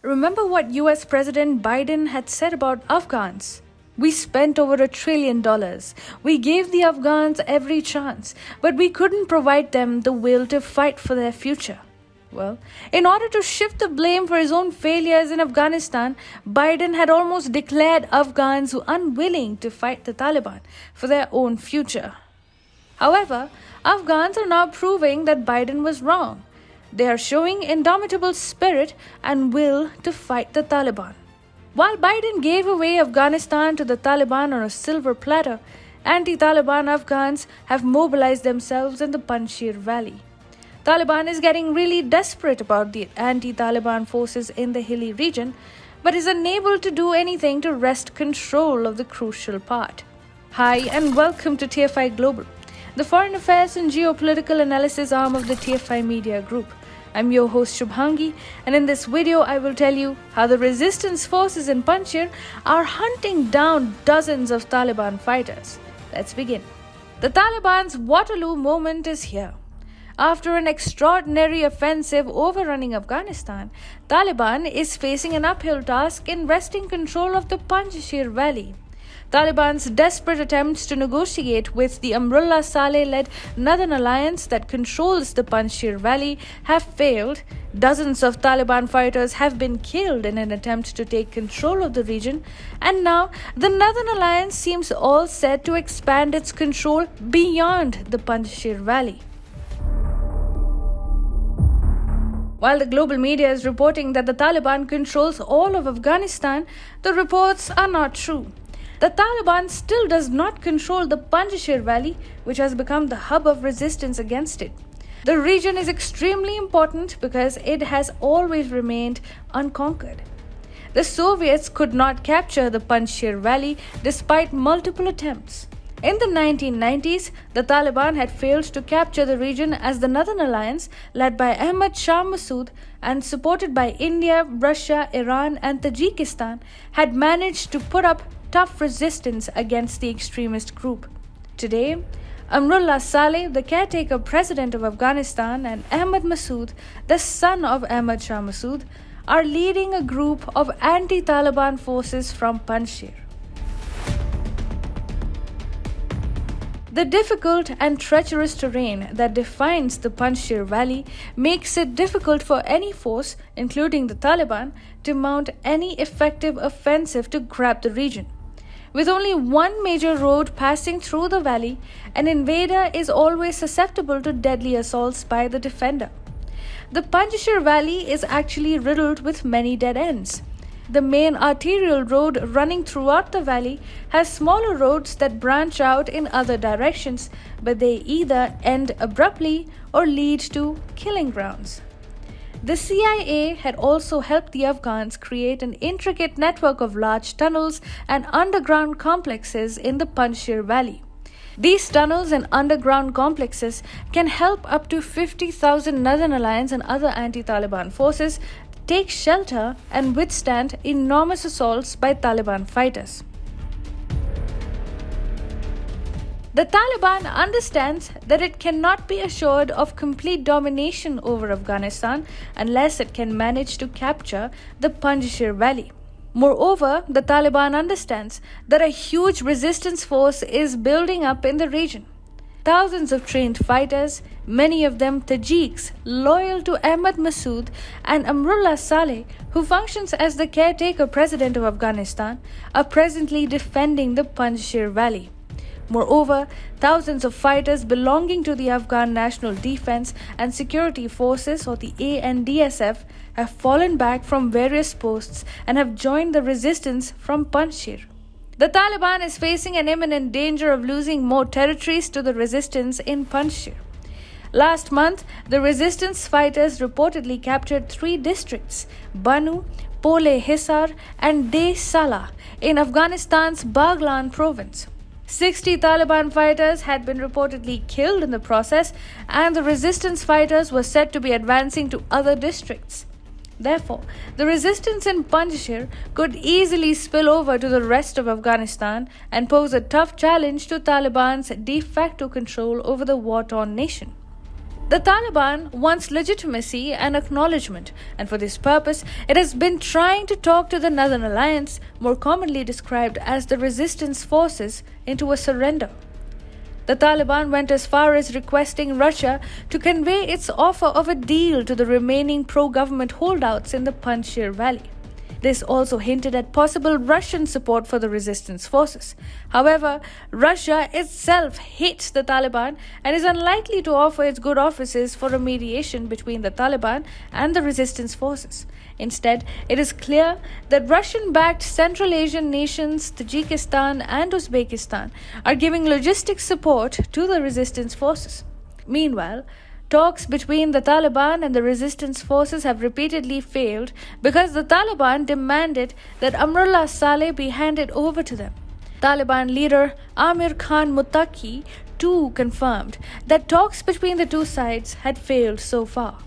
Remember what US President Biden had said about Afghans? We spent over $1 trillion. We gave the Afghans every chance, but we couldn't provide them the will to fight for their future. Well, in order to shift the blame for his own failures in Afghanistan, Biden had almost declared Afghans unwilling to fight the Taliban for their own future. However, Afghans are now proving that Biden was wrong. They are showing indomitable spirit and will to fight the Taliban. While Biden gave away Afghanistan to the Taliban on a silver platter, anti-Taliban Afghans have mobilized themselves in the Panjshir Valley. Taliban is getting really desperate about the anti-Taliban forces in the hilly region, but is unable to do anything to wrest control of the crucial part. Hi and welcome to TFI Global, the foreign affairs and geopolitical analysis arm of the TFI Media Group. I'm your host Shubhangi, and in this video I will tell you how the resistance forces in Panjshir are hunting down dozens of Taliban fighters. Let's begin. The Taliban's Waterloo moment is here. After an extraordinary offensive overrunning Afghanistan, Taliban is facing an uphill task in wresting control of the Panjshir Valley. Taliban's desperate attempts to negotiate with the Amrullah Saleh-led Northern Alliance that controls the Panjshir Valley have failed. Dozens of Taliban fighters have been killed in an attempt to take control of the region, and now the Northern Alliance seems all set to expand its control beyond the Panjshir Valley. While the global media is reporting that the Taliban controls all of Afghanistan, the reports are not true. The Taliban still does not control the Panjshir Valley, which has become the hub of resistance against it. The region is extremely important because it has always remained unconquered. The Soviets could not capture the Panjshir Valley despite multiple attempts. In the 1990s, the Taliban had failed to capture the region as the Northern Alliance, led by Ahmad Shah Massoud and supported by India, Russia, Iran and Tajikistan, had managed to put up tough resistance against the extremist group. Today, Amrullah Saleh, the caretaker president of Afghanistan, and Ahmad Massoud, the son of Ahmad Shah Massoud, are leading a group of anti-Taliban forces from Panjshir. The difficult and treacherous terrain that defines the Panjshir Valley makes it difficult for any force, including the Taliban, to mount any effective offensive to grab the region. With only one major road passing through the valley, an invader is always susceptible to deadly assaults by the defender. The Panjshir Valley is actually riddled with many dead ends. The main arterial road running throughout the valley has smaller roads that branch out in other directions, but they either end abruptly or lead to killing grounds. The CIA had also helped the Afghans create an intricate network of large tunnels and underground complexes in the Panjshir Valley. These tunnels and underground complexes can help up to 50,000 Northern Alliance and other anti-Taliban forces take shelter and withstand enormous assaults by Taliban fighters. The Taliban understands that it cannot be assured of complete domination over Afghanistan unless it can manage to capture the Panjshir Valley. Moreover, the Taliban understands that a huge resistance force is building up in the region. Thousands of trained fighters, many of them Tajiks, loyal to Ahmad Massoud and Amrullah Saleh, who functions as the caretaker president of Afghanistan, are presently defending the Panjshir Valley. Moreover, thousands of fighters belonging to the Afghan National Defense and Security Forces, or the ANDSF, have fallen back from various posts and have joined the resistance from Panjshir. The Taliban is facing an imminent danger of losing more territories to the resistance in Panjshir. Last month, the resistance fighters reportedly captured 3 districts, Banu, Pole Hisar and De Salah, in Afghanistan's Baghlan province. 60 Taliban fighters had been reportedly killed in the process, and the resistance fighters were said to be advancing to other districts. Therefore, the resistance in Panjshir could easily spill over to the rest of Afghanistan and pose a tough challenge to Taliban's de facto control over the war-torn nation. The Taliban wants legitimacy and acknowledgement, and for this purpose, it has been trying to talk to the Northern Alliance, more commonly described as the resistance forces, into a surrender. The Taliban went as far as requesting Russia to convey its offer of a deal to the remaining pro-government holdouts in the Panjshir Valley. This also hinted at possible Russian support for the resistance forces. However, Russia itself hates the Taliban and is unlikely to offer its good offices for a mediation between the Taliban and the resistance forces. Instead, it is clear that Russian-backed Central Asian nations, Tajikistan and Uzbekistan, are giving logistic support to the resistance forces. Meanwhile, talks between the Taliban and the resistance forces have repeatedly failed because the Taliban demanded that Amrullah Saleh be handed over to them. Taliban leader Amir Khan Muttaqi too confirmed that talks between the two sides had failed so far.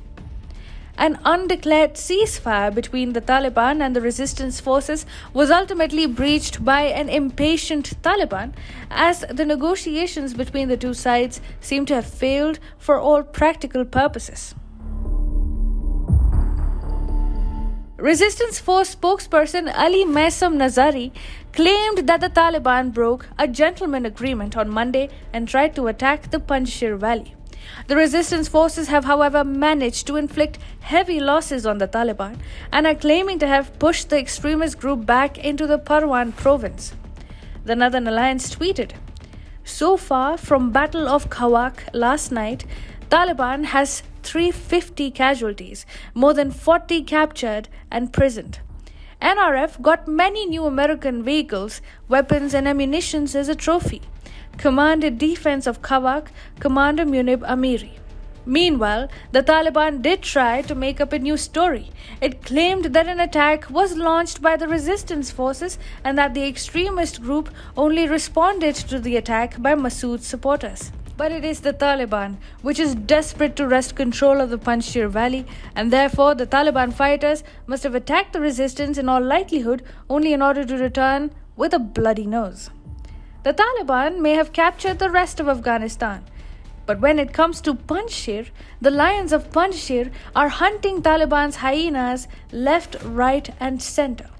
An undeclared ceasefire between the Taliban and the resistance forces was ultimately breached by an impatient Taliban, as the negotiations between the two sides seem to have failed for all practical purposes. Resistance Force spokesperson Ali Maisam Nazari claimed that the Taliban broke a gentleman agreement on Monday and tried to attack the Panjshir Valley. The resistance forces have, however, managed to inflict heavy losses on the Taliban and are claiming to have pushed the extremist group back into the Parwan province. The Northern Alliance tweeted, "So far from Battle of Khawak last night, Taliban has 350 casualties, more than 40 captured and imprisoned. NRF got many new American vehicles, weapons and ammunitions as a trophy. Commanded defense of Khawak, Commander Munib Amiri." Meanwhile, the Taliban did try to make up a new story. It claimed that an attack was launched by the resistance forces and that the extremist group only responded to the attack by Massoud's supporters. But it is the Taliban which is desperate to wrest control of the Panjshir Valley, and therefore the Taliban fighters must have attacked the resistance in all likelihood only in order to return with a bloody nose. The Taliban may have captured the rest of Afghanistan, but when it comes to Panjshir, the lions of Panjshir are hunting Taliban's hyenas left, right, and center.